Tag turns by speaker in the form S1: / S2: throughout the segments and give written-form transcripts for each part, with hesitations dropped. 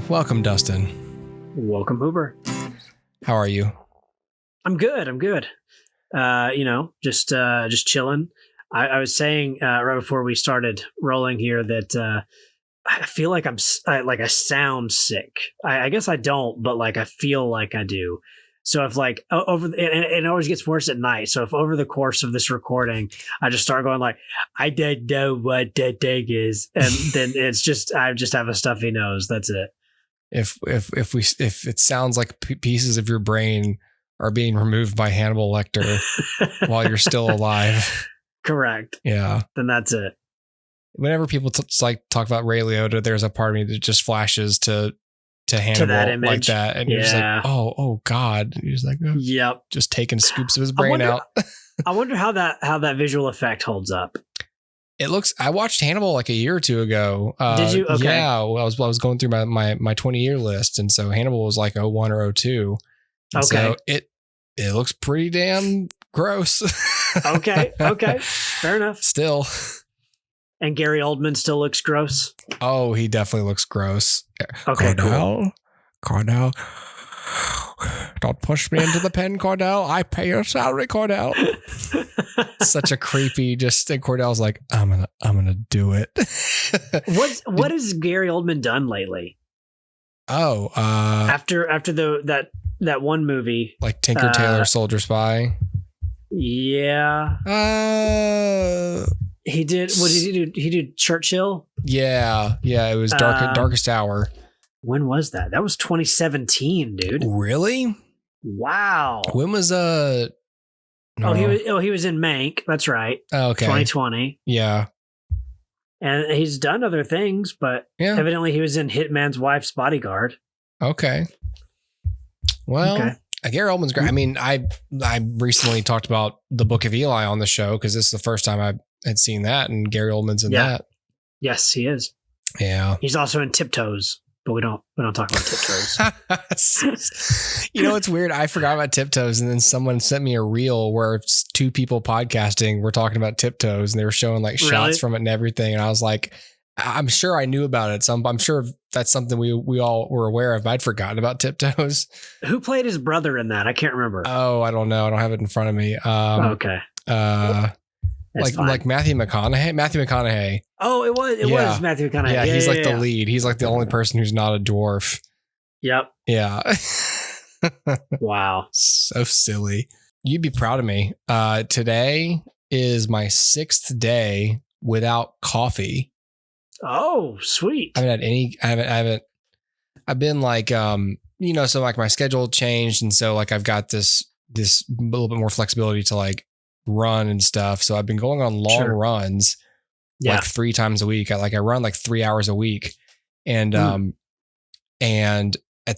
S1: Welcome, Dustin.
S2: Welcome, Uber.
S1: How are you?
S2: I'm good. Just chilling. I was saying right before we started rolling here that I feel like I sound sick. I guess I don't, but like I feel like I do. So if like it always gets worse at night. So if over the course of this recording, I just start going like, I don't know what that thing is, and then I just have a stuffy nose. That's it.
S1: If it sounds like pieces of your brain are being removed by Hannibal Lecter while you're still alive.
S2: Correct.
S1: Yeah.
S2: Then that's it.
S1: Whenever people talk about Ray Liotta, there's a part of me that just flashes to Hannibal
S2: that image.
S1: Like that. And you're just like, oh God. You're just like, oh.
S2: Yep.
S1: Just taking scoops of his brain out.
S2: I wonder how that visual effect holds up.
S1: It looks. I watched Hannibal like a year or two ago.
S2: Did you? Okay.
S1: Yeah, I was going through my 20-year list, and so Hannibal was like 01 or 02. Okay. So it looks pretty damn gross.
S2: Okay. Fair enough.
S1: Still.
S2: And Gary Oldman still looks gross.
S1: Oh, he definitely looks gross.
S2: Okay.
S1: Cordell. Don't push me into the pen, Cordell. I pay your salary, Cordell. Such a creepy. And Cordell's like, I'm gonna do it.
S2: What has Gary Oldman done lately?
S1: Oh,
S2: after that one movie,
S1: like Tinker Tailor Soldier Spy.
S2: Yeah. He did. What did he do? He did Churchill.
S1: Yeah. It was Darkest Hour.
S2: When was that? That was 2017, dude.
S1: Really?
S2: Wow.
S1: When was
S2: No. He was in Mank. That's right.
S1: Oh, okay.
S2: 2020.
S1: Yeah.
S2: And he's done other things, but evidently he was in Hitman's Wife's Bodyguard.
S1: Okay. Well, Gary Oldman's great. I mean, I recently talked about The Book of Eli on the show because this is the first time I had seen that, and Gary Oldman's in that.
S2: Yes, he is.
S1: Yeah.
S2: He's also in Tiptoes. But we don't talk about Tiptoes.
S1: You know, it's weird. I forgot about Tiptoes, and then someone sent me a reel where it's two people podcasting. We're talking about Tiptoes, and they were showing like shots from it and everything. And I was like, I'm sure I knew about it. So I'm sure that's something we all were aware of. But I'd forgotten about Tiptoes.
S2: Who played his brother in that? I can't remember.
S1: Oh, I don't know. I don't have it in front of me.
S2: Okay.
S1: Like Matthew McConaughey.
S2: Oh, it was Matthew McConaughey.
S1: Yeah, he's the lead. He's like the only person who's not a dwarf.
S2: Yep.
S1: Yeah.
S2: Wow.
S1: So silly. You'd be proud of me. Today is my 6th day without coffee.
S2: Oh, sweet.
S1: I haven't. I've been like, so like my schedule changed, and so like I've got this little bit more flexibility to like run and stuff. So I've been going on long runs like 3 times a week. I run like 3 hours a week. And at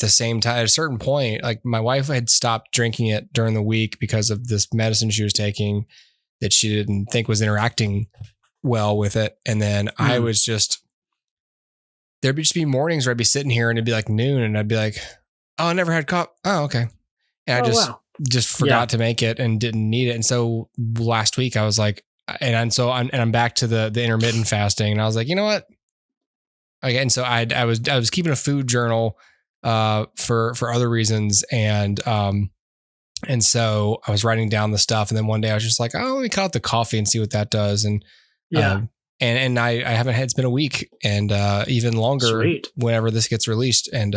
S1: the same time, at a certain point, like my wife had stopped drinking it during the week because of this medicine she was taking that she didn't think was interacting well with it. And then I was there'd just be mornings where I'd be sitting here and it'd be like noon and I'd be like, oh, I never had coffee. Oh, okay. And I just forgot to make it and didn't need it. And so last week I was like, I'm back to the intermittent fasting, and I was like, you know what? Okay. And so I was keeping a food journal for other reasons. And so I was writing down the stuff, and then one day I was just like, oh, let me cut out the coffee and see what that does. And and I haven't had, it's been a week and even longer whenever this gets released. And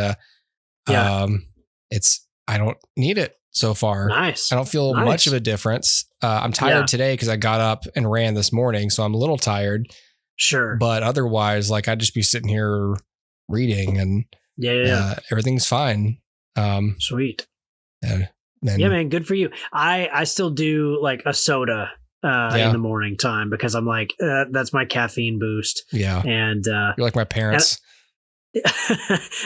S1: I don't need it so far.
S2: Nice.
S1: I don't feel much of a difference. I'm tired today because I got up and ran this morning, so I'm a little tired.
S2: Sure.
S1: But otherwise, like I'd just be sitting here reading and everything's fine.
S2: Sweet. Yeah, man, good for you. I still do like a soda in the morning time because I'm like, that's my caffeine boost.
S1: Yeah.
S2: And
S1: you're like my parents.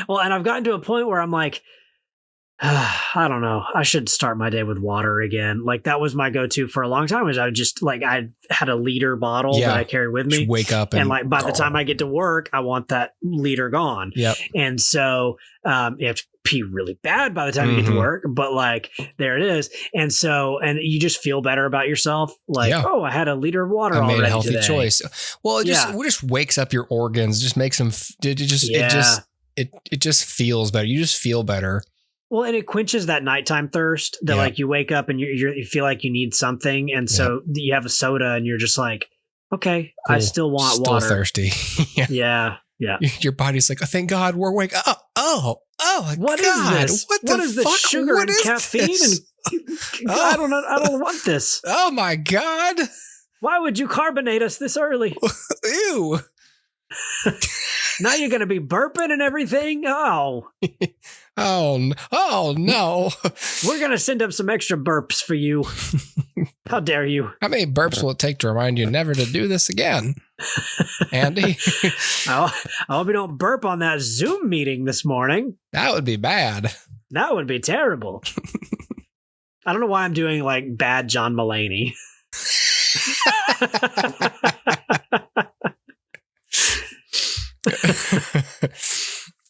S2: Well, and I've gotten to a point where I'm like, I don't know. I should start my day with water again. Like that was my go-to for a long time. Was I just like I had a liter bottle that I carried with me.
S1: Just wake up
S2: and like by the time I get to work, I want that liter gone.
S1: Yep.
S2: And so you have to pee really bad by the time you get to work, but like there it is. And so you just feel better about yourself. Like oh, I had a liter of water. I made a healthy
S1: choice. Well, it just wakes up your organs. Just makes them. It just it just feels better. You just feel better.
S2: Well, and it quenches that nighttime thirst that like you wake up and you feel like you need something. And so you have a soda and you're just like, okay, cool. I still want water.
S1: Still thirsty.
S2: Yeah.
S1: Your body's like, oh, thank God we're awake. Oh,
S2: what
S1: God.
S2: Is this?
S1: What
S2: is
S1: the
S2: this
S1: fuck?
S2: sugar
S1: what
S2: and caffeine? And I don't want this.
S1: Oh my God.
S2: Why would you carbonate us this early?
S1: Ew.
S2: Now you're going to be burping and everything. Oh
S1: no.
S2: We're going to send up some extra burps for you. How dare you?
S1: How many burps will it take to remind you never to do this again? Andy?
S2: I hope you don't burp on that Zoom meeting this morning.
S1: That would be bad.
S2: That would be terrible. I don't know why I'm doing like bad John Mulaney.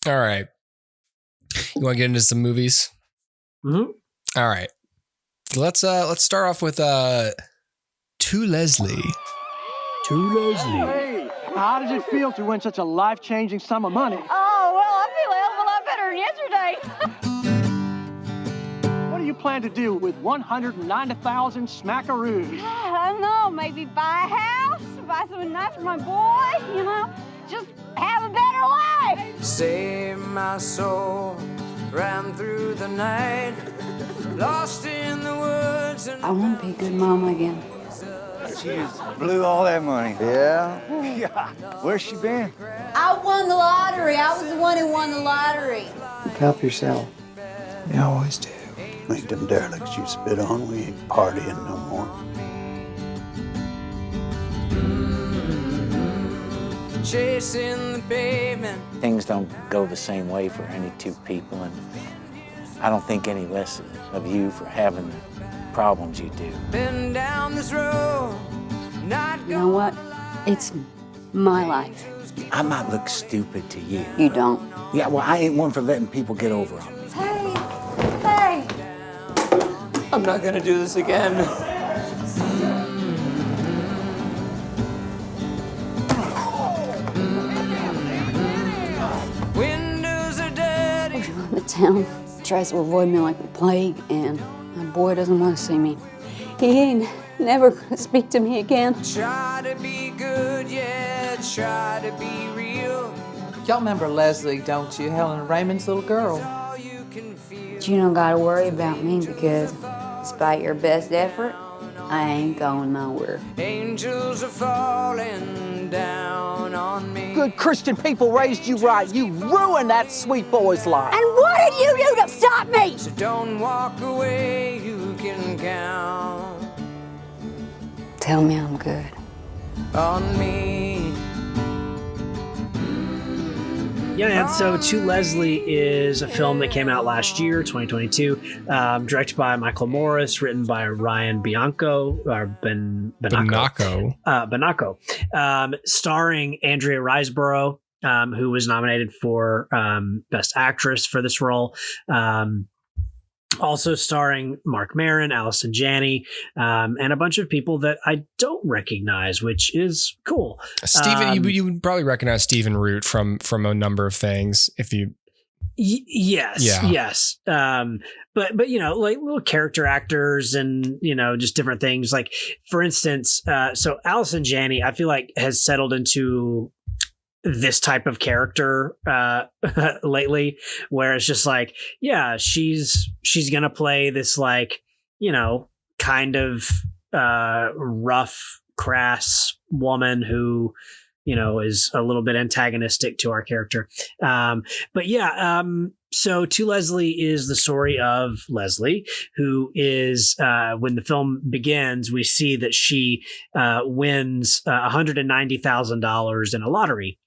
S1: All right. You want to get into some movies?
S2: Mm-hmm.
S1: All right. Let's start off with To Leslie.
S3: Hey, how does it feel to win such a life-changing sum of money?
S4: Oh, well, I feel a hell of a lot better than yesterday.
S3: What do you plan to do with 190,000 smackaroos?
S4: I don't know, maybe buy a house, buy something nice for my boy, just have a better life.
S5: Save my soul, ran through the night, lost in the woods.
S6: I want to be a good mama again.
S7: She just blew all that money. Yeah? Yeah. Where's she been?
S6: I won the lottery. I was the one who won the lottery.
S3: Help yourself.
S7: You always do. Make them derelicts you spit on. We ain't partying no more.
S5: Chasing the pavement.
S8: Things don't go the same way for any two people, and I don't think any less of you for having the problems you do.
S5: Been down this road, not
S6: You know what? It's my life.
S8: I might look stupid to you.
S6: You don't.
S8: Yeah, well, I ain't one for letting people get over on me.
S6: Hey!
S5: I'm not gonna do this again. Windows are dirty.
S6: The town tries to avoid me like the plague, and my boy doesn't want to see me. He ain't never gonna speak to me again.
S5: Try to be good, yeah, try to be real.
S9: Y'all remember Leslie, don't you? Helen Raymond's little girl.
S5: All you can feel.
S6: But you don't gotta worry about me because despite your best effort, I ain't going nowhere.
S5: Angels are falling down on me.
S3: Good Christian people raised you right. You ruined that sweet boy's life.
S6: And what did you do to stop me?
S5: So don't walk away, you can count
S6: Tell me I'm good.
S5: on me.
S2: Yeah, man. So To Leslie is a film that came out last year, 2022, directed by Michael Morris, written by Ryan Bianco, or Benacco, starring Andrea Riseborough, who was nominated for Best Actress for this role. Also starring Mark Maron, Allison Janney, and a bunch of people that I don't recognize, which is cool.
S1: Stephen, you would probably recognize Stephen Root from a number of things if you.
S2: Yes. But like little character actors and just different things. Like for instance, so Allison Janney, I feel like has settled into this type of character lately, where it's just like, yeah, she's gonna play this like kind of rough, crass woman who is a little bit antagonistic to our character. So To Leslie is the story of Leslie, who is, when the film begins, we see that she wins $190,000 in a lottery.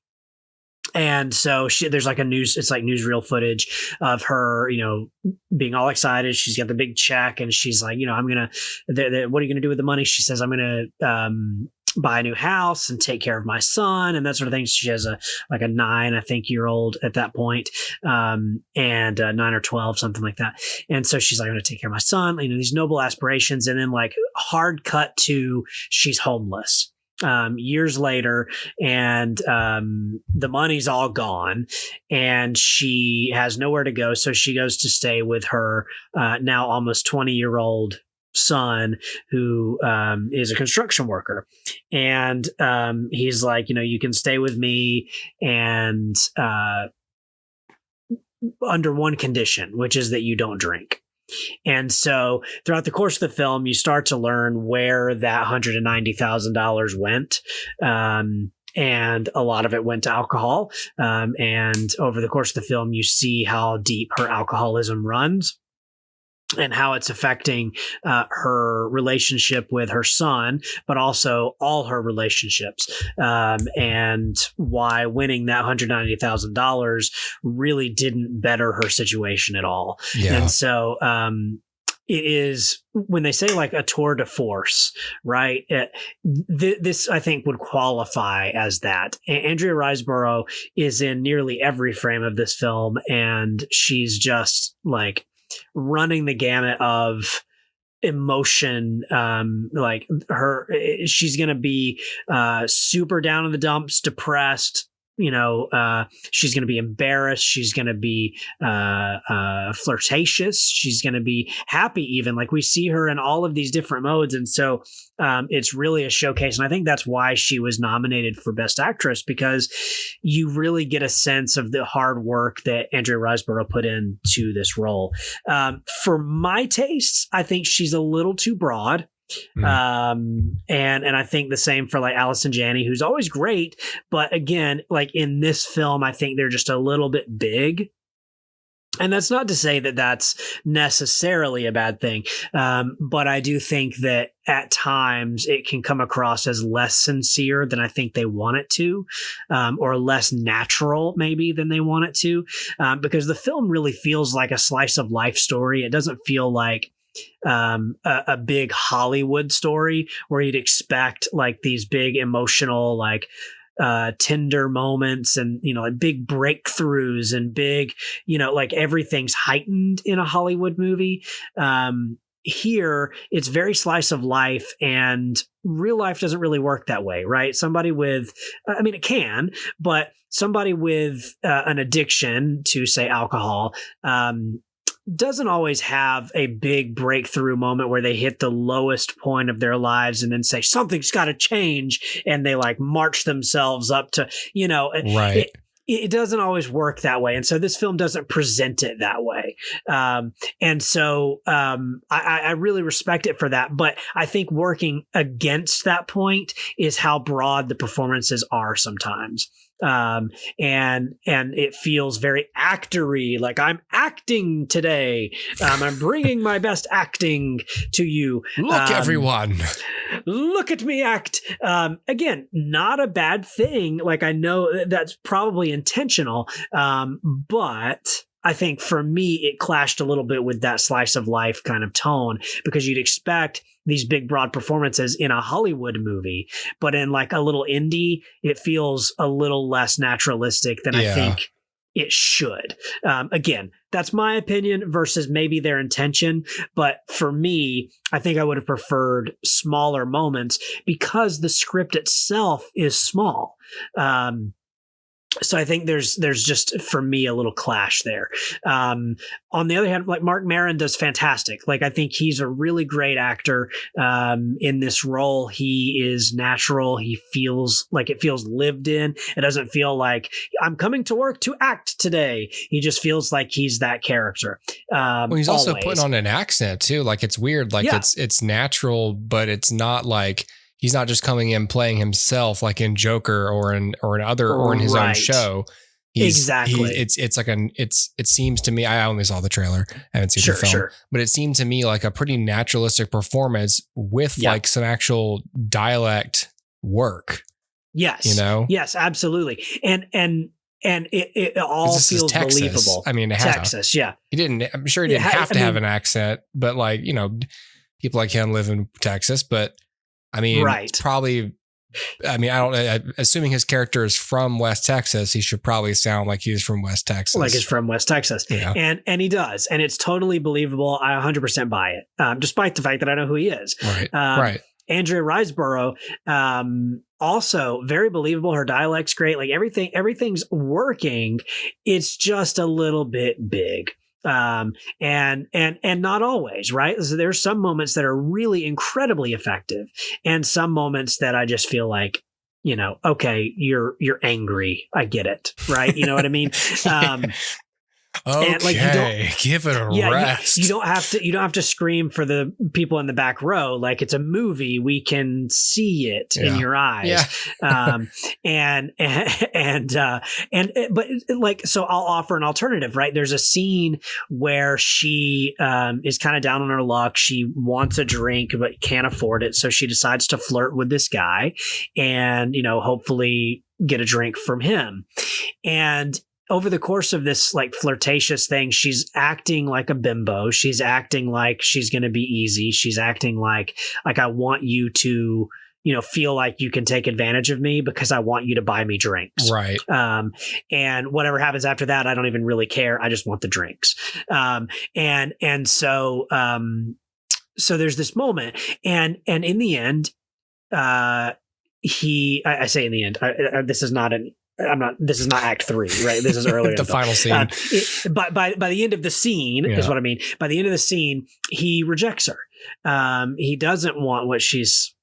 S2: And so there's like it's like newsreel footage of her, being all excited. She's got the big check and she's like, I'm going to, what are you going to do with the money? She says, I'm going to, buy a new house and take care of my son and that sort of thing. She has a 9-year-old at that point, and 9 or 12, something like that. And so she's like, I'm going to take care of my son, these noble aspirations. And then like hard cut to she's homeless. years later, and the money's all gone, and she has nowhere to go. So she goes to stay with her now almost 20-year-old son, who is a construction worker. And he's like, you can stay with me, and under one condition, which is that you don't drink. And so throughout the course of the film, you start to learn where that $190,000 went. And a lot of it went to alcohol. And over the course of the film, you see how deep her alcoholism runs, and how it's affecting her relationship with her son, but also all her relationships, and why winning that $190,000 really didn't better her situation at all.
S1: Yeah.
S2: And so it is, when they say like a tour de force, right? This, I think, would qualify as that. Andrea Riseborough is in nearly every frame of this film, and she's just like running the gamut of emotion. Like she's going to be super down in the dumps, depressed. She's going to be embarrassed. She's going to be flirtatious. She's going to be happy, even. Like, we see her in all of these different modes. And so it's really a showcase. And I think that's why she was nominated for Best Actress, because you really get a sense of the hard work that Andrea Riseborough put into this role. For my tastes, I think she's a little too broad. And I think the same for like Allison Janney, who's always great, but again, like in this film, I think they're just a little bit big. And that's not to say that that's necessarily a bad thing, but I do think that at times it can come across as less sincere than I think they want it to, or less natural maybe than they want it to, because the film really feels like a slice of life story. It doesn't feel like a big Hollywood story where you'd expect like these big emotional, like tender moments, and like big breakthroughs, and big, like everything's heightened in a Hollywood movie. Here it's very slice of life, and real life doesn't really work that way, right? Somebody with, it can, but somebody with an addiction to, say, alcohol, doesn't always have a big breakthrough moment where they hit the lowest point of their lives and then say something's got to change, and they like march themselves up to,
S1: right.
S2: It doesn't always work that way. And so this film doesn't present it that way. And so I really respect it for that. But I think working against that point is how broad the performances are sometimes. And it feels very actory, like I'm acting today. I'm bringing my best acting to you.
S1: Look, everyone.
S2: Look at me act. Again, not a bad thing. Like, I know that's probably intentional, but I think for me, it clashed a little bit with that slice of life kind of tone, because you'd expect these big, broad performances in a Hollywood movie, but in like a little indie, it feels a little less naturalistic than I think it should. Again, that's my opinion versus maybe their intention. But for me, I think I would have preferred smaller moments because the script itself is small. So I think there's just, for me, a little clash there. On the other hand, like Mark Maron does fantastic. Like, I think he's a really great actor in this role. He is natural. He feels like it feels lived in. It doesn't feel like I'm coming to work to act today. He just feels like he's that character.
S1: Well, he's also putting on an accent too. Like, it's weird. Like it's natural, but it's not like, he's not just coming in playing himself like in Joker or in his own show.
S2: Exactly.
S1: It seems to me, I only saw the trailer. I haven't seen the film, but it seemed to me like a pretty naturalistic performance with like some actual dialect work.
S2: Yes. Yes, absolutely. And it all feels believable.
S1: I mean,
S2: Texas. Yeah.
S1: I'm sure he didn't have to have an accent, but like, people like him live in Texas, but I mean, it's probably, assuming his character is from West Texas, he should probably sound like he's from West Texas.
S2: Like he's from West Texas. Yeah. And he does. And it's totally believable. I 100% buy it, despite the fact that I know who he is.
S1: Right.
S2: Andrea Riseborough, also very believable. Her dialect's great. Like everything's working. It's just a little bit big. And not always, right? So there's some moments that are really incredibly effective, and some moments that I just feel like, okay, you're angry. I get it. Right. You know what I mean?
S1: Okay, give it a rest.
S2: You don't have to scream for the people in the back row. Like, it's a movie. We can see it in your eyes.
S1: Yeah.
S2: But like, so I'll offer an alternative, right? There's a scene where she is kind of down on her luck. She wants a drink, but can't afford it. So she decides to flirt with this guy and, hopefully get a drink from him. And over the course of this like flirtatious thing, she's acting like a bimbo. She's acting like she's going to be easy. She's acting like I want you to, feel like you can take advantage of me because I want you to buy me drinks.
S1: Right.
S2: And whatever happens after that, I don't even really care. I just want the drinks. So there's this moment, and in the end, I say in the end, this is not act 3, right? This is earlier.
S1: The final scene.
S2: But by the end of the scene is what I mean. By the end of the scene, he rejects her. He doesn't want what she's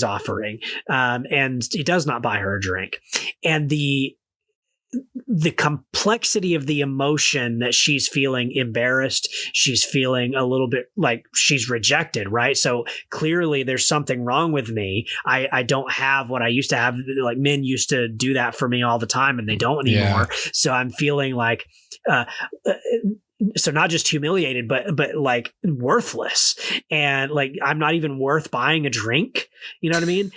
S2: offering. And he does not buy her a drink. And the complexity of the emotion that she's feeling embarrassed, she's feeling a little bit like she's rejected, right? So clearly there's something wrong with me. I don't have what I used to have. Like, men used to do that for me all the time, and they don't anymore. Yeah. So I'm feeling like, so not just humiliated, but like worthless, and like I'm not even worth buying a drink. You know what I mean?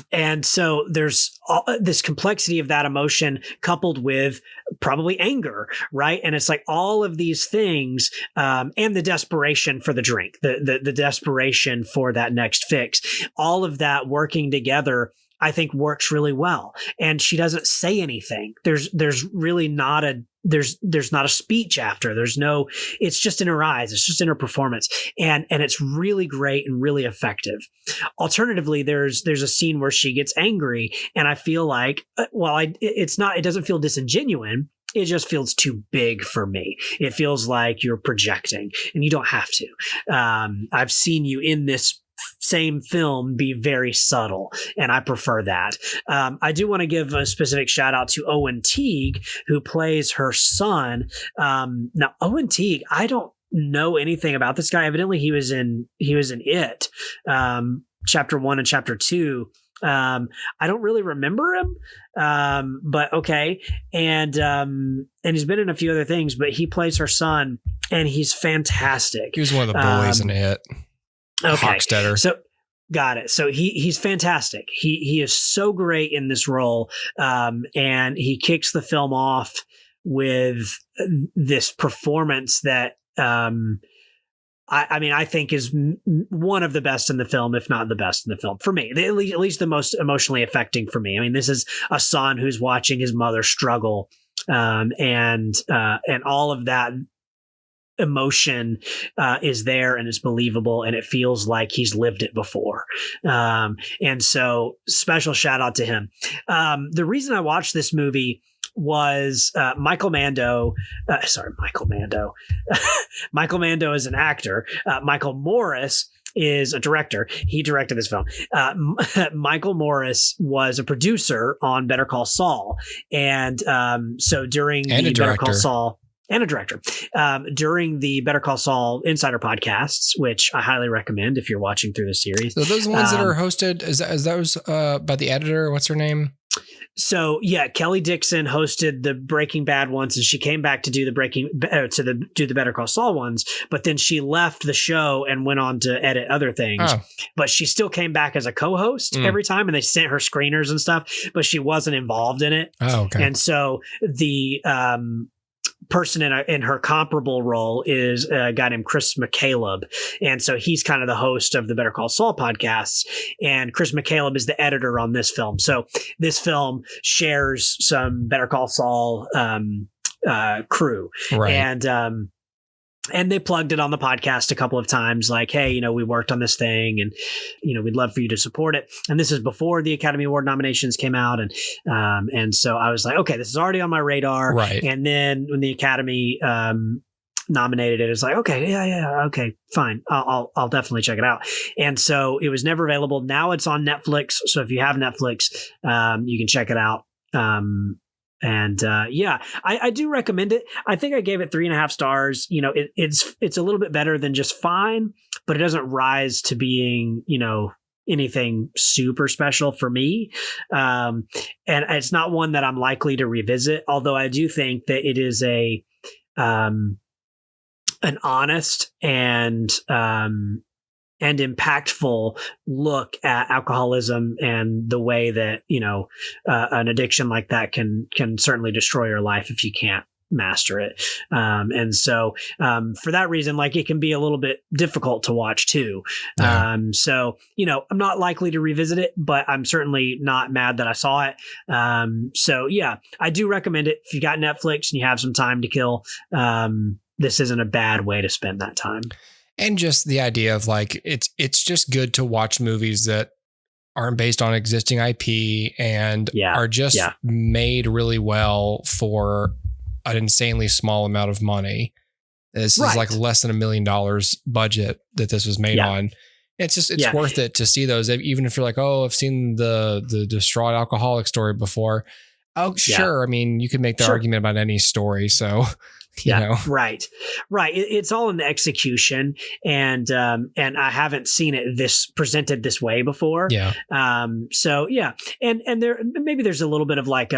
S2: And so there's this complexity of that emotion coupled with probably anger, right? And it's like all of these things, and the desperation for the drink, the desperation for that next fix, all of that working together, I think works really well. And she doesn't say anything. There's really not there's not a speech after. It's just in her eyes. It's just in her performance. And it's really great and really effective. Alternatively, there's a scene where she gets angry, and I feel like, it doesn't feel disingenuous. It just feels too big for me. It feels like you're projecting, and you don't have to. I've seen you in this same film be very subtle, and I prefer that. I do want to give a specific shout out to Owen Teague, who plays her son. Now, Owen Teague, I don't know anything about this guy. Evidently, he was in It, chapter 1 and chapter 2. I don't really remember him, but okay. And he's been in a few other things, but he plays her son, and he's fantastic.
S1: He was one of the bullies in It.
S2: Okay.
S1: Hochstetter.
S2: So got it. So he's fantastic. He is so great in this role. And he kicks the film off with this performance that, I think is one of the best in the film, if not the best in the film for me, at least the most emotionally affecting for me. I mean, this is a son who's watching his mother struggle, and all of that emotion is there, and it's believable, and it feels like he's lived it before. And so special shout out to him. The reason I watched this movie was Michael Mando. Michael Mando is an actor. Michael Morris is a director. He directed this film. Michael Morris was a producer on Better Call Saul. And so during the Better Call Saul, and a director, during the Better Call Saul Insider podcasts, which I highly recommend if you're watching through the series.
S1: So those ones that are hosted, is those by the editor? What's her name?
S2: So yeah, Kelly Dixon hosted the Breaking Bad ones, and she came back to do the do the Better Call Saul ones. But then she left the show and went on to edit other things. Oh. But she still came back as a co-host every time, and they sent her screeners and stuff. But she wasn't involved in it.
S1: Oh, okay.
S2: And so the person in her comparable role is a guy named Chris McCaleb. And so he's kind of the host of the Better Call Saul podcasts. And Chris McCaleb is the editor on this film. So this film shares some Better Call Saul crew. Right. And they plugged it on the podcast a couple of times, like, hey, you know, we worked on this thing and, you know, we'd love for you to support it. And this is before the Academy Award nominations came out. And so I was like, okay, this is already on my radar.
S1: Right.
S2: And then when the Academy nominated it, it's like, okay, yeah, okay, fine. I'll definitely check it out. And so it was never available. Now it's on Netflix. So if you have Netflix, you can check it out. I do recommend it. I think I gave it 3.5 stars. You know, it's a little bit better than just fine, but it doesn't rise to being, you know, anything super special for me. And it's not one that I'm likely to revisit, although I do think that it is an honest and impactful look at alcoholism and the way that, you know, an addiction like that can certainly destroy your life if you can't master it. And so for that reason, like, it can be a little bit difficult to watch too.
S1: Yeah.
S2: So, you know, I'm not likely to revisit it, but I'm certainly not mad that I saw it. So yeah, I do recommend it. If you got Netflix and you have some time to kill, this isn't a bad way to spend that time.
S1: And just the idea of like, it's just good to watch movies that aren't based on existing IP and are just made really well for an insanely small amount of money. This is like less than $1 million budget that this was made on. It's just, it's worth it to see those, even if you're like, oh, I've seen the distraught alcoholic story before. Oh, sure. I mean, you could make the argument about any story. So, you know.
S2: Right. It's all in the execution, and I haven't seen it presented this way before.
S1: Yeah.
S2: So yeah, and there maybe there's a little bit of like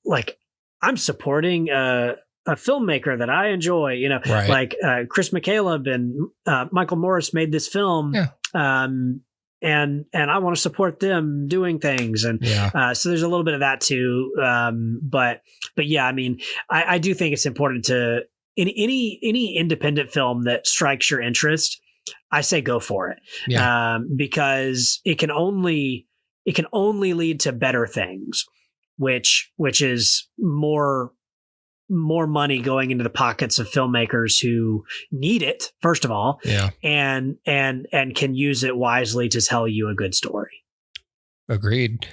S2: like I'm supporting a filmmaker that I enjoy. You know, like Chris McCaleb and Michael Morris made this film. Yeah. And I want to support them doing things. And so there's a little bit of that too. But yeah, I mean, I do think it's important to any independent film that strikes your interest, I say go for it. Yeah. Because it can only lead to better things, which is more money going into the pockets of filmmakers who need it, first of all, and can use it wisely to tell you a good story.
S1: Agreed.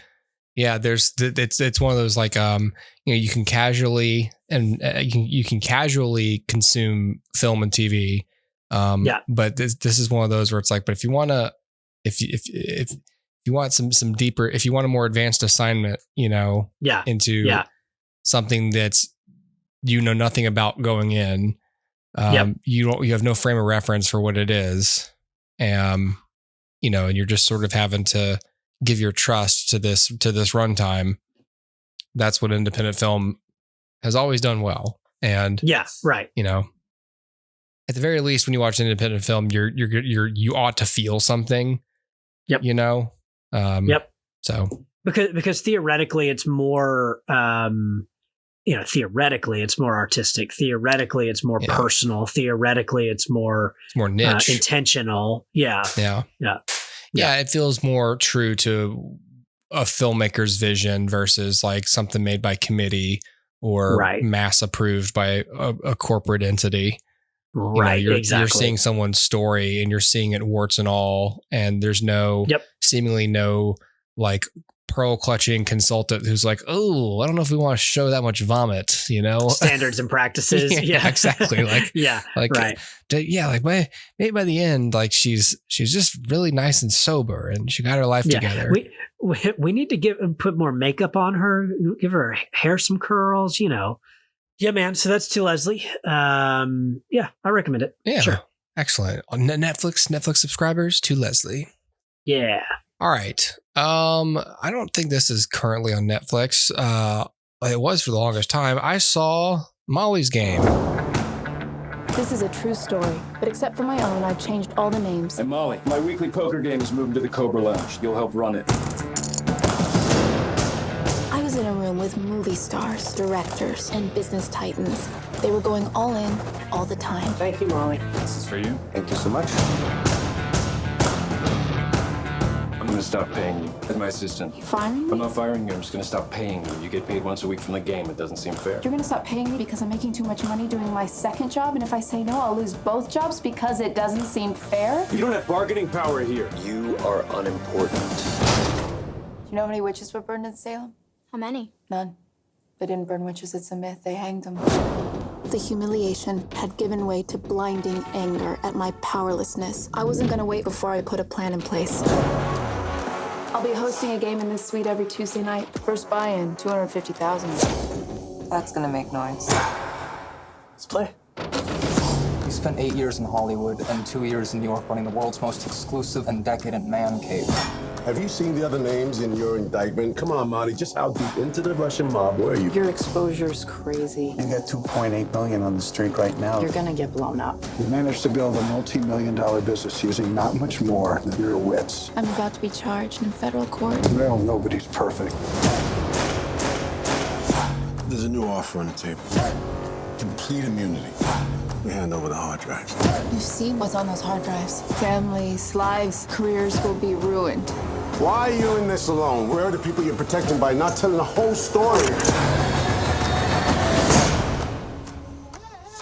S1: Yeah, it's one of those like you know, you can casually you can casually consume film and TV. But this is one of those where it's like, but if you want to, if you want some deeper, if you want a more advanced assignment, you know, into something that's, you know, nothing about going in, you have no frame of reference for what it is. You know, and you're just sort of having to give your trust to this runtime. That's what independent film has always done well. And you know, at the very least, when you watch an independent film, you ought to feel something. You know? So
S2: because theoretically it's more, you know, theoretically it's more artistic. Theoretically it's more personal. Theoretically it's more niche, intentional. Yeah. It feels more true to a filmmaker's vision versus like something made by committee or mass approved by a corporate entity. Right.
S1: You know, you're seeing someone's story and you're seeing it warts and all, and there's seemingly no like pearl clutching consultant who's like, oh, I don't know if we want to show that much vomit, you know,
S2: standards and practices.
S1: Exactly. Like, like maybe by the end, like she's just really nice and sober and she got her life together.
S2: We need to put more makeup on her, give her hair some curls, you know. Yeah, man. So that's To Leslie. I recommend it.
S1: Yeah.
S2: Sure.
S1: Excellent. On Netflix subscribers, To Leslie.
S2: Yeah.
S1: All right. I don't think this is currently on Netflix. It was for the longest time. I saw Molly's Game.
S10: This is a true story, but except for my own, I've changed all the names.
S11: Hey, Molly, my weekly poker game is moving to the Cobra Lounge. You'll help run it.
S10: I was in a room with movie stars, directors, and business titans. They were going all in, all the time.
S11: Thank you, Molly. This is for you.
S7: Thank you so much.
S11: I'm gonna stop paying you. As my assistant.
S10: You firing me?
S11: I'm not firing you. I'm just gonna stop paying you. You get paid once a week from the game. It doesn't seem fair.
S10: You're gonna stop paying me because I'm making too much money doing my second job, and if I say no, I'll lose both jobs because it doesn't seem fair?
S11: You don't have bargaining power here.
S12: You are unimportant.
S10: You know how many witches were burned in Salem?
S13: How many?
S10: None. They didn't burn witches, it's a myth. They hanged them. The humiliation had given way to blinding anger at my powerlessness. I wasn't gonna wait before I put a plan in place. I'll be hosting a game in this suite every Tuesday night. First buy-in, $250,000.
S9: That's gonna make noise.
S12: Let's play.
S14: You spent 8 years in Hollywood and 2 years in New York running the world's most exclusive and decadent man cave.
S15: Have you seen the other names in your indictment? Come on, Marty, just how deep into the Russian mob were you?
S9: Your exposure's crazy.
S7: You got 2.8 million on the street right now.
S9: You're gonna get blown up.
S7: You managed to build a multi-million-dollar business using not much more than your wits.
S10: I'm about to be charged in federal court.
S7: Well, nobody's perfect.
S15: There's a new offer on the table. Complete immunity. We hand over the hard drives.
S10: You see what's on those hard drives? Families, lives, careers will be ruined.
S15: Why are you in this alone? Where are the people you're protecting by not telling the whole story?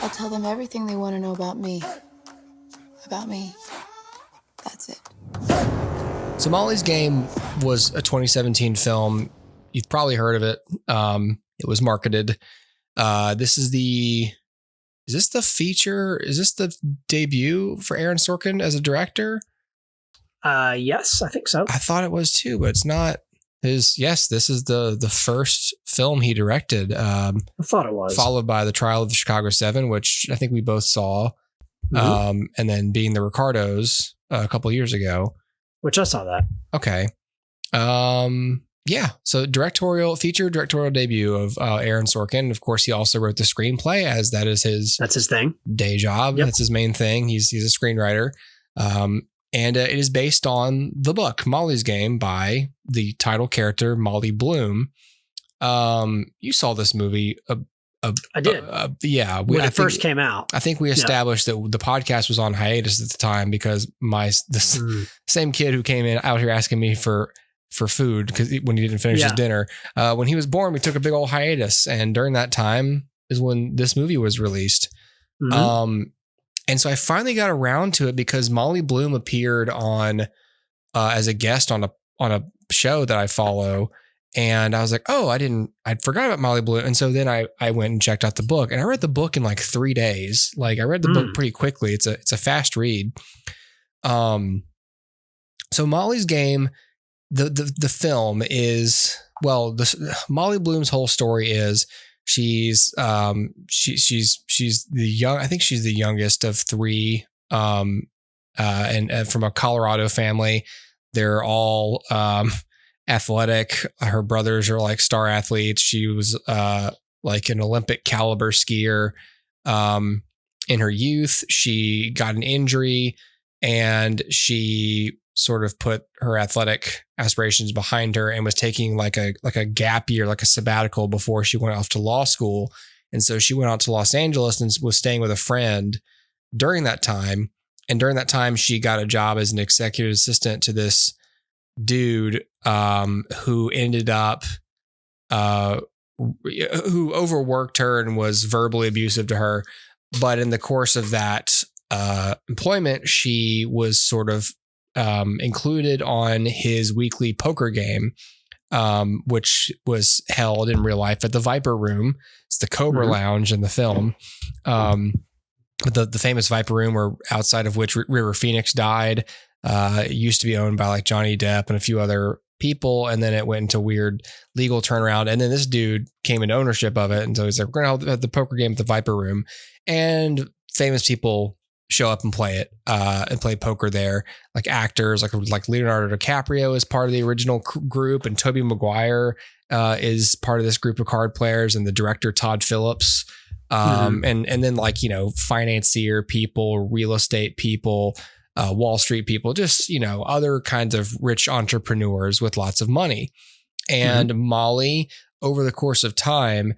S10: I'll tell them everything they want to know about me. About me. That's it.
S1: So Molly's Game was a 2017 film. You've probably heard of it. It was marketed. Is this the feature? Is this the debut for Aaron Sorkin as a director?
S2: Yes, I think so.
S1: I thought it was too, but it's not his. Yes, this is the first film he directed. I
S2: thought it was.
S1: Followed by The Trial of the Chicago 7, which I think we both saw.
S2: Mm-hmm.
S1: And then Being the Ricardos a couple years ago.
S2: Which I saw that.
S1: Okay. Yeah. So directorial debut of Aaron Sorkin. Of course, he also wrote the screenplay, as that's his
S2: thing.
S1: Day job. Yep. That's his main thing. He's a screenwriter. And it is based on the book Molly's Game by the title character Molly Bloom. You saw this movie.
S2: I did.
S1: Yeah.
S2: When it first came out.
S1: I think we established that the podcast was on hiatus at the time because same kid who came in out here asking me for food because when he didn't finish his dinner, when he was born, we took a big old hiatus. And during that time is when this movie was released. Mm-hmm. And so I finally got around to it because Molly Bloom appeared on as a guest on a show that I follow. And I was like, oh, I'd forgot about Molly Bloom. And so then I went and checked out the book, and I read the book in like 3 days. Like I read the book pretty quickly. It's a fast read. So Molly's Game, the film is, well, Molly Bloom's whole story is she's the youngest of three, and from a Colorado family. They're all, athletic. Her brothers are like star athletes. She was like an Olympic caliber skier. In her youth, she got an injury and she sort of put her athletic aspirations behind her and was taking like a gap year, like a sabbatical before she went off to law school. And so she went out to Los Angeles and was staying with a friend during that time. And during that time, she got a job as an executive assistant to this dude who ended up who overworked her and was verbally abusive to her. But in the course of that employment, she was sort of included on his weekly poker game, which was held in real life at the Viper Room. It's the Cobra Lounge in the film. The famous Viper Room, where outside of which River Phoenix died. It used to be owned by like Johnny Depp and a few other people, and then it went into weird legal turnaround, and then this dude came into ownership of it, and so he's like, we're gonna have the poker game at the Viper Room, and famous people show up and play it and play poker there, like actors like Leonardo DiCaprio is part of the original group, and Tobey Maguire is part of this group of card players, and the director Todd Phillips, and then like, you know, financier people, real estate people, Wall Street people, just, you know, other kinds of rich entrepreneurs with lots of money. And Molly, over the course of time,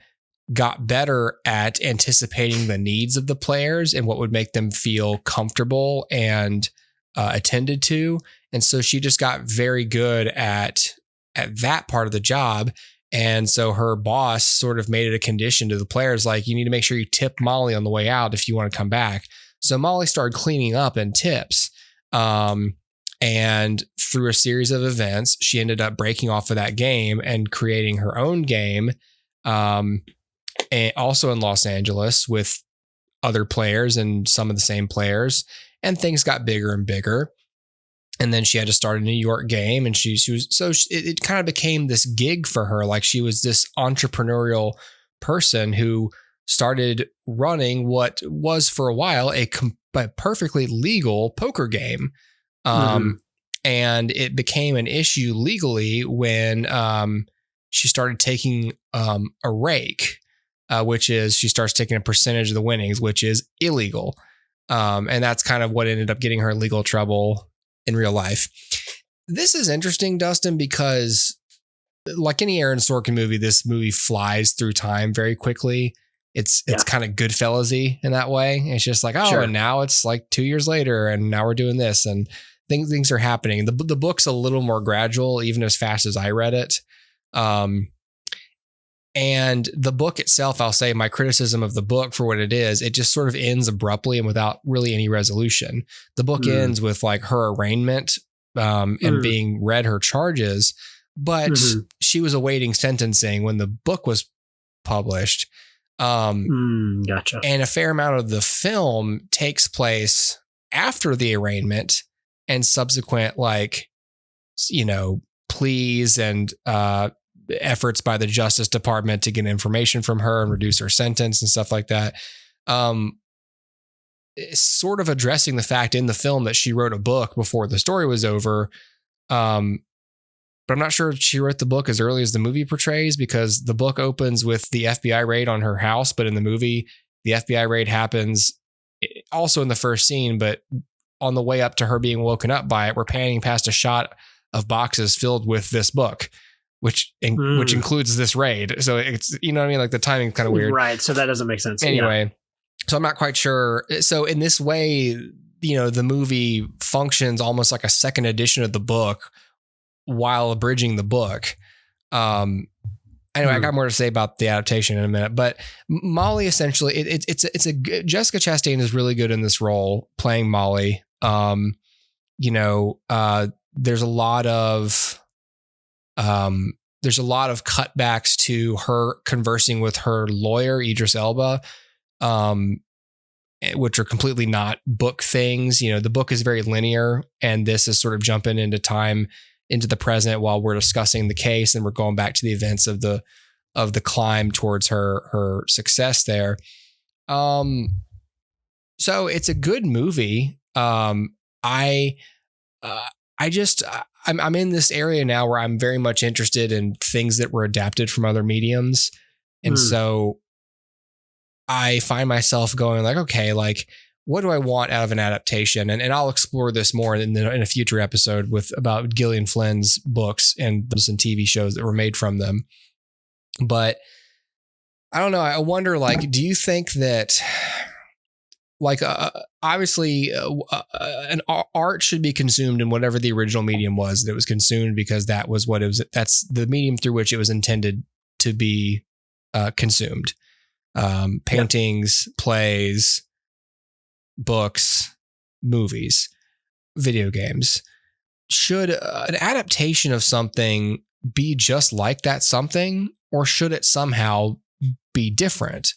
S1: got better at anticipating the needs of the players and what would make them feel comfortable and attended to. And so she just got very good at that part of the job. And so her boss sort of made it a condition to the players, like, you need to make sure you tip Molly on the way out if you want to come back. So Molly started cleaning up in tips. And through a series of events, she ended up breaking off of that game and creating her own game, and also in Los Angeles with other players and some of the same players. And things got bigger and bigger. And then she had to start a New York game, and it kind of became this gig for her. Like, she was this entrepreneurial person who started running what was for a while a perfectly legal poker game. And it became an issue legally when she started taking a rake, which is she starts taking a percentage of the winnings, which is illegal. And that's kind of what ended up getting her in legal trouble in real life. This is interesting, Dustin, because like any Aaron Sorkin movie, this movie flies through time very quickly. It's kind of Goodfellas-y in that way. It's just like, and now it's like 2 years later, and now we're doing this, and things are happening. The book's a little more gradual, even as fast as I read it. And the book itself, I'll say my criticism of the book for what it is, it just sort of ends abruptly and without really any resolution. The book ends with like her arraignment and being read her charges, but she was awaiting sentencing when the book was published.
S2: Gotcha.
S1: And a fair amount of the film takes place after the arraignment and subsequent, like, pleas and efforts by the Justice Department to get information from her and reduce her sentence and stuff like that. Sort of addressing the fact in the film that she wrote a book before the story was over. But I'm not sure if she wrote the book as early as the movie portrays, because the book opens with the FBI raid on her house. But in the movie, the FBI raid happens also in the first scene, but on the way up to her being woken up by it, we're panning past a shot of boxes filled with this book, which includes this raid. So it's, you know what I mean? Like, the timing's kind of weird.
S2: Right. So that doesn't make sense.
S1: Anyway, so I'm not quite sure. So in this way, the movie functions almost like a second edition of the book while abridging the book. Anyway, I got more to say about the adaptation in a minute, but Molly, essentially, Jessica Chastain is really good in this role playing Molly. There's a lot of cutbacks to her conversing with her lawyer, Idris Elba, which are completely not book things. The book is very linear, and this is sort of jumping into time, into the present while we're discussing the case, and we're going back to the events of the climb towards her success there. So it's a good movie. I'm in this area now where I'm very much interested in things that were adapted from other mediums. And so I find myself going like, okay, like, what do I want out of an adaptation? And I'll explore this more in a future episode about Gillian Flynn's books and TV shows that were made from them. But I don't know. I wonder, like, do you think that, like, obviously an art should be consumed in whatever the original medium was that it was consumed, because that was what it was. That's the medium through which it was intended to be consumed. Paintings, plays, books, movies, video games. Should an adaptation of something be just like that something, or should it somehow be different?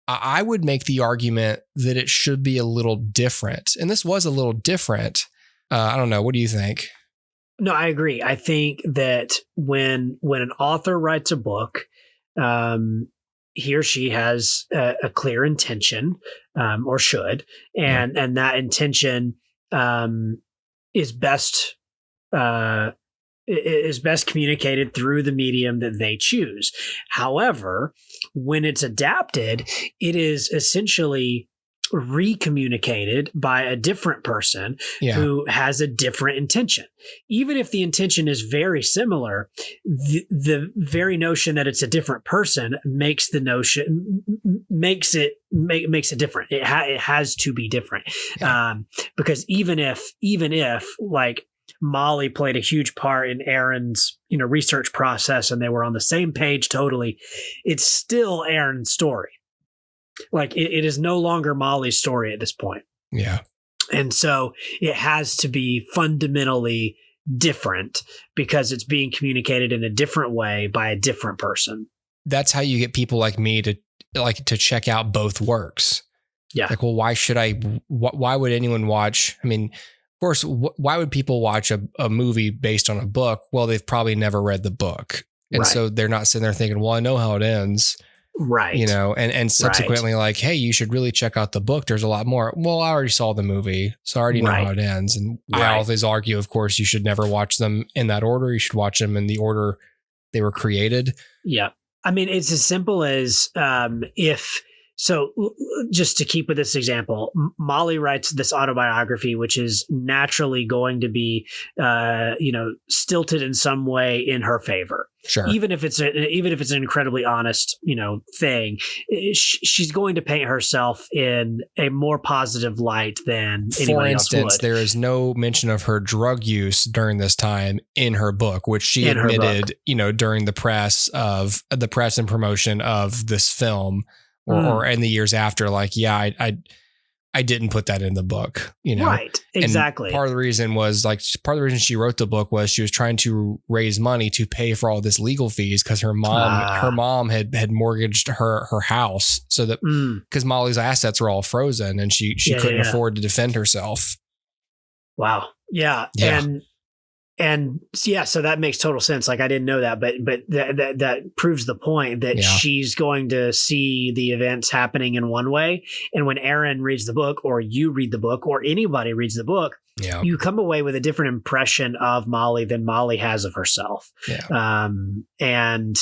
S1: I would make the argument that it should be a little different. And this was a little different. I don't know. What do you think?
S2: No, I agree. I think that when an author writes a book, he or she has a clear intention, or should, and that intention is best communicated through the medium that they choose. However, when it's adapted, it is essentially recommunicated by a different person who has a different intention. Even if the intention is very similar, the very notion that it's a different person makes it different. It has to be different. Because even if like Molly played a huge part in Aaron's, research process and they were on the same page totally, it's still Aaron's story. Like it is no longer Molly's story at this point.
S1: Yeah.
S2: And so it has to be fundamentally different because it's being communicated in a different way by a different person.
S1: That's how you get people like me to check out both works.
S2: Yeah.
S1: Like, well, why would anyone watch? I mean, of course, why would people watch a movie based on a book? Well, they've probably never read the book. And so they're not sitting there thinking, well, I know how it ends.
S2: Right.
S1: And subsequently like, hey, you should really check out the book. There's a lot more. Well, I already saw the movie, so I already know how it ends. And I always argue, of course, you should never watch them in that order. You should watch them in the order they were created.
S2: Yeah. I mean, it's as simple as just to keep with this example, Molly writes this autobiography, which is naturally going to be, stilted in some way in her favor.
S1: Sure.
S2: Even if it's an incredibly honest, thing, she's going to paint herself in a more positive light than anyone else would. For instance,
S1: there is no mention of her drug use during this time in her book, which she admitted, during the press and promotion of this film. Or in the years after, like, I didn't put that in the book,
S2: Right. Exactly.
S1: And part of the reason she wrote the book was she was trying to raise money to pay for all this legal fees because her mom had mortgaged her house so that because Molly's assets were all frozen and she couldn't afford to defend herself.
S2: Wow. Yeah. And yeah, so that makes total sense. Like I didn't know that, but that proves the point that she's going to see the events happening in one way. And when Aaron reads the book or you read the book or anybody reads the book, you come away with a different impression of Molly than Molly has of herself.
S1: Yeah.
S2: And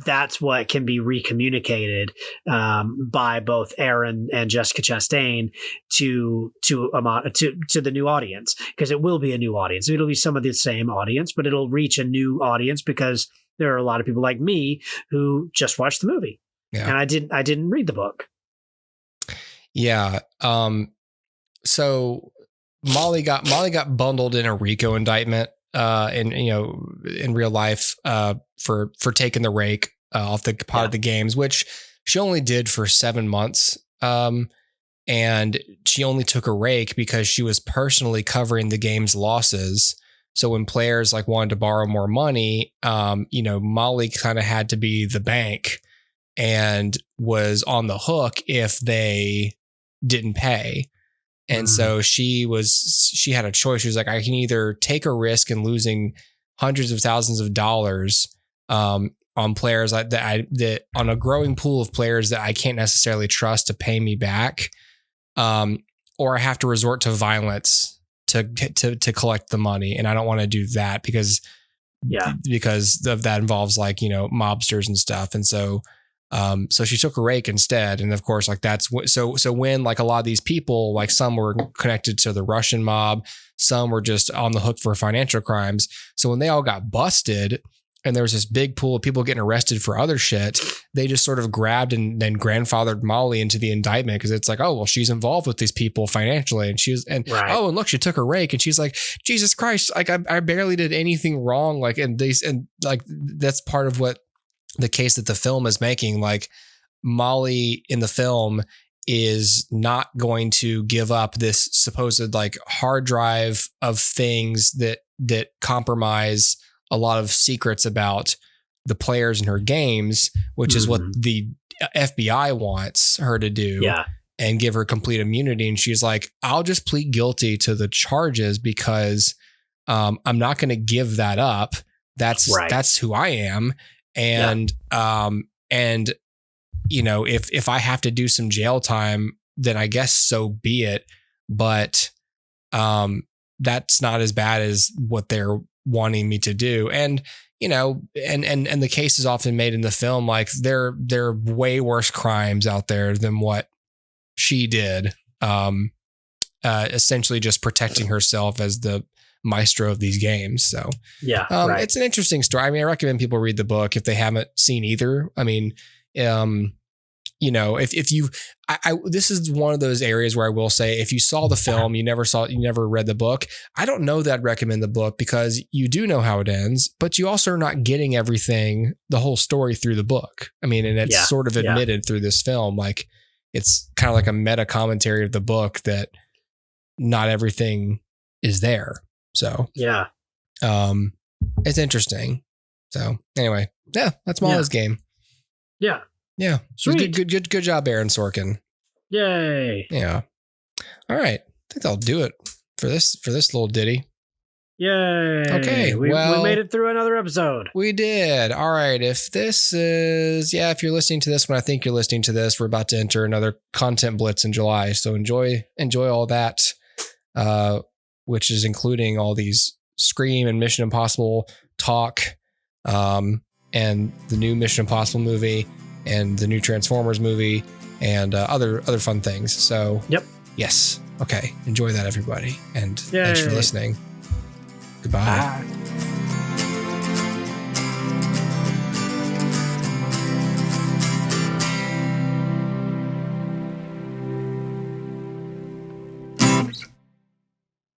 S2: that's what can be recommunicated by both Aaron and Jessica Chastain to the new audience, because it will be a new audience. It'll be some of the same audience, but it'll reach a new audience because there are a lot of people like me who just watched the movie, and I didn't read the book.
S1: Yeah. So Molly got bundled in a RICO indictment. In real life, for taking the rake off the pot of the games, which she only did for 7 months. And she only took a rake because she was personally covering the game's losses. So when players like wanted to borrow more money, Molly kind of had to be the bank and was on the hook if they didn't pay. And so she had a choice. She was like, I can either take a risk in losing hundreds of thousands of dollars on players that on a growing pool of players that I can't necessarily trust to pay me back, or I have to resort to violence to collect the money, and I don't want to do that because of that involves mobsters and stuff, and so. So she took a rake instead. And of course, that's what, so when a lot of these people, some were connected to the Russian mob, some were just on the hook for financial crimes. So when they all got busted and there was this big pool of people getting arrested for other shit, they just sort of grabbed and then grandfathered Molly into the indictment. Cause it's like, oh, well, she's involved with these people financially. And oh, and look, she took a rake, and she's like, Jesus Christ, I barely did anything wrong. That's part of what the case that the film is making. Molly in the film is not going to give up this supposed hard drive of things that compromise a lot of secrets about the players in her games, which is what the FBI wants her to do.
S2: Yeah.
S1: And give her complete immunity. And she's like, I'll just plead guilty to the charges because I'm not going to give that up. That's who I am. And, if I have to do some jail time, then I guess so be it. But, that's not as bad as what they're wanting me to do. And, and the case is often made in the film, there are way worse crimes out there than what she did, essentially just protecting herself as the maestro of these games. So
S2: yeah,
S1: it's an interesting story. I mean, I recommend people read the book if they haven't seen either. I mean, you know, if you, this is one of those areas where I will say, if you saw the film, you never read the book. I don't know that I'd recommend the book because you do know how it ends, but you also are not getting everything, the whole story through the book. I mean, and it's sort of admitted through this film, like it's kind of like a meta commentary of the book that not everything is there. So
S2: yeah,
S1: it's interesting. So anyway, yeah, that's Molly's game.
S2: Yeah.
S1: Yeah.
S2: Sweet.
S1: Good job, Aaron Sorkin.
S2: Yay.
S1: Yeah. All right. I think that'll do it for this little ditty.
S2: Yay.
S1: Okay.
S2: We made it through another episode.
S1: We did. All right. If you're listening to this when I think you're listening to this, we're about to enter another content blitz in July. So enjoy all that, which is including all these Scream and Mission Impossible talk, and the new Mission Impossible movie, and the new Transformers movie, and other fun things. So, yes. Okay. Enjoy that, everybody. And thanks for listening. Goodbye. Bye.